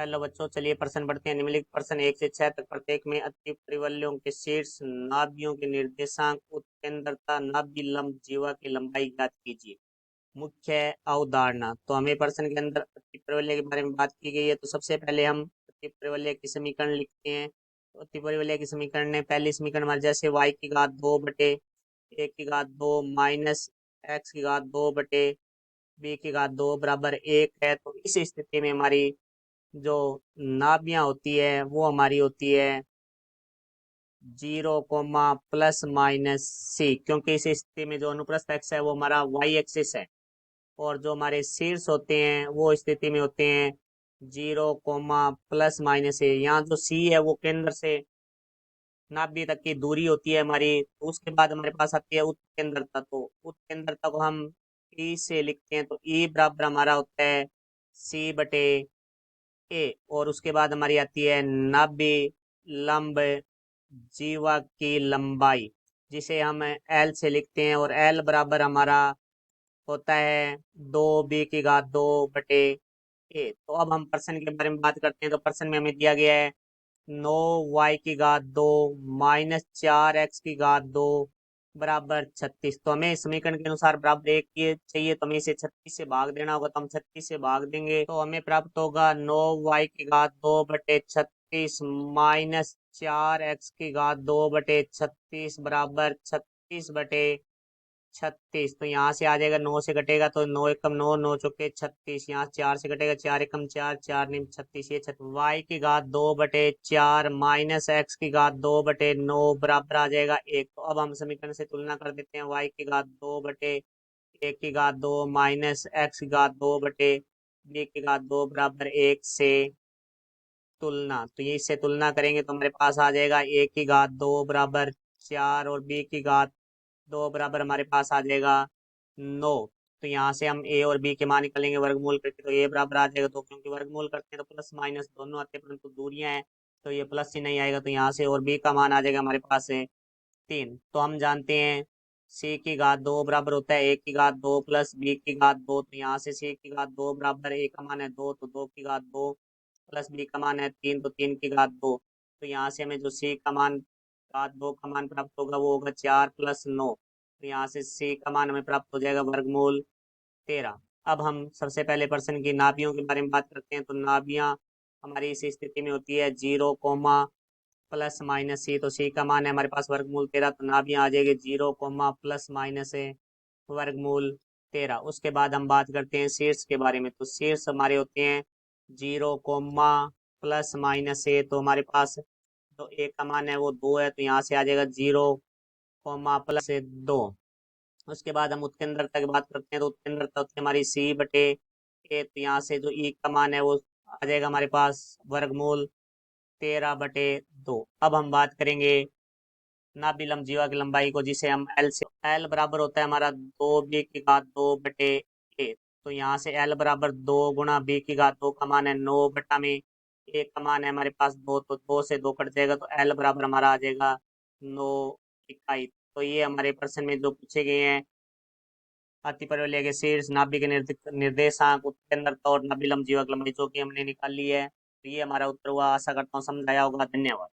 Hello बच्चों, चलिए प्रश्न पढ़ते हैं। निम्नलिखित प्रश्न 1 से 6 तक प्रत्येक में अति परिवलयों के शीर्ष नाभियों के निर्देशांक, उत्केंद्रता, नाभि लंब जीवा की लंबाई ज्ञात कीजिए। मुख्य अवधारणा। तो हमें प्रश्न के अंदर अति परिवलय के बारे में बात की गई है। तो सबसे पहले हम अति परिवलय की समीकरण लिखते हैं। तो अति परिवलय की समीकरण ने पहली समीकरण हमारे जैसे y की घात 2/1 की घात 2 माइनस x की घात 2/b की घात 2 बराबर 1 है। तो इस स्थिति में हमारी जो नाभियां होती है वो हमारी होती है 0, प्लस माइनस c, क्योंकि इस स्थिति में जो अनुप्रस्थ एक्स है वो हमारा y एक्सिस है, और जो हमारे शीर्ष होते हैं वो स्थिति में होते हैं 0, प्लस माइनस a। यहाँ जो c है वो केंद्र से नाभि तक की दूरी होती है हमारी। तो उसके बाद हमारे पास आती है उत्केंद्रता। तो उत्केंद्रता को हम e से लिखते हैं। तो e बराबर हमारा होता है c/a। और उसके बाद हमारी आती है नाभि लंब जीवा की लंबाई, जिसे हम l से लिखते हैं। और l बराबर हमारा होता है 2b की घात 2/a। तो अब हम प्रश्न के बारे में बात करते हैं। तो प्रश्न में हमें दिया गया है 9y की घात 2 माइनस 4x की घात 2 बराबर 36। तो हमें समीकरण के अनुसार बराबर एक ये चाहिए, तो हमें इसे 36 से भाग देना होगा। तो हम 36 से भाग देंगे तो हमें प्राप्त होगा 9y की घात 2/36 माइनस 4x की घात 2/36 बराबर 36/36। तो यहाँ से आ जाएगा, 9 से घटेगा तो 9 एकम 9, 9 चौके 36। यहाँ 4 से घटेगा, 4 एकम 4, 4 निम 36। ये 36 y की घात 2/4 माइनस x की घात 2/9 बराबर आ जाएगा 1। तो अब हम समीकरण से तुलना कर देते हैं। y की घात 2/1 की घात 2 माइनस x की घात 2/b की घात 2 बराबर 1 से तुलना। तो ये इससे तुलना करेंगे तो हमारे पास आ जाएगा a की घात 2 बराबर 4 और b की घात 2 बराबर हमारे पास आ जाएगा 9। तो यहाँ से हम a और b के मान निकालेंगे वर्गमूल करके। तो a बराबर आ जाएगा 2, क्योंकि वर्गमूल करते हैं तो प्लस माइनस दोनों आते हैं, परंतु दूरियां हैं तो ये प्लस ही नहीं आएगा। तो यहाँ से और b का मान आ जाएगा हमारे पास है 3। तो हम जानते हैं c की घात 2 बराबर होता है a की घात 2 प्लस b की घात 2। तो यहाँ से c की घात 2 बराबर a का मान है 2, तो 2 की घात 2 प्लस b का मान है 3, तो 3 की घात 2। तो यहाँ से हमें जो c का मान घात 2 का मान प्राप्त होगा वो होगा 4 + 9। तो यहाँ से c का मान हमें प्राप्त हो जाएगा वर्गमूल 13। अब हम सबसे पहले प्रश्न की नाभियों के बारे में बात करते हैं। तो नाभियां हमारी इस स्थिति में होती है 0, प्लस माइनस c। तो c का मान है हमारे पास वर्गमूल 13। तो नाभियां आ जाएगी 0, प्लस माइनस वर्गमूल 13। उसके बाद हम बात करते हैं शीर्ष के बारे में। तो शीर्ष हमारे होते हैं 0, प्लस माइनस तो हमारे पास तो a का मान है वो 2 है। तो यहाँ से आ जाएगा 0, प्लस 2। उसके बाद हम उत्केंद्रता की बात करते हैं। तो उत्केंद्रता होती है हमारी c/a। तो यहाँ से जो e का मान है वो आ जाएगा हमारे पास वर्गमूल 13/2। अब हम बात करेंगे नाभि लंब जीवा की लंबाई को, जिसे हम l से l बराबर होता है हमारा 2b की घात 2/a। तो यहाँ से l बराबर 2 गुणा b की घात 2 का मान है 9/में a का मान है हमारे पास 2। तो 2 से 2 कट जाएगा तो l बराबर हमारा आ जाएगा 9 इकाई। तो ये हमारे प्रश्न में जो पूछे गए हैं अति परिवलय के शीर्ष नाभि के निर्देशांक, उत्केंद्रता और नाभि लंब जीवा की लंबाई जो कि हमने निकाल ली है। तो ये हमारा उत्तर हुआ। आशा करता हूँ समझ आया होगा। धन्यवाद।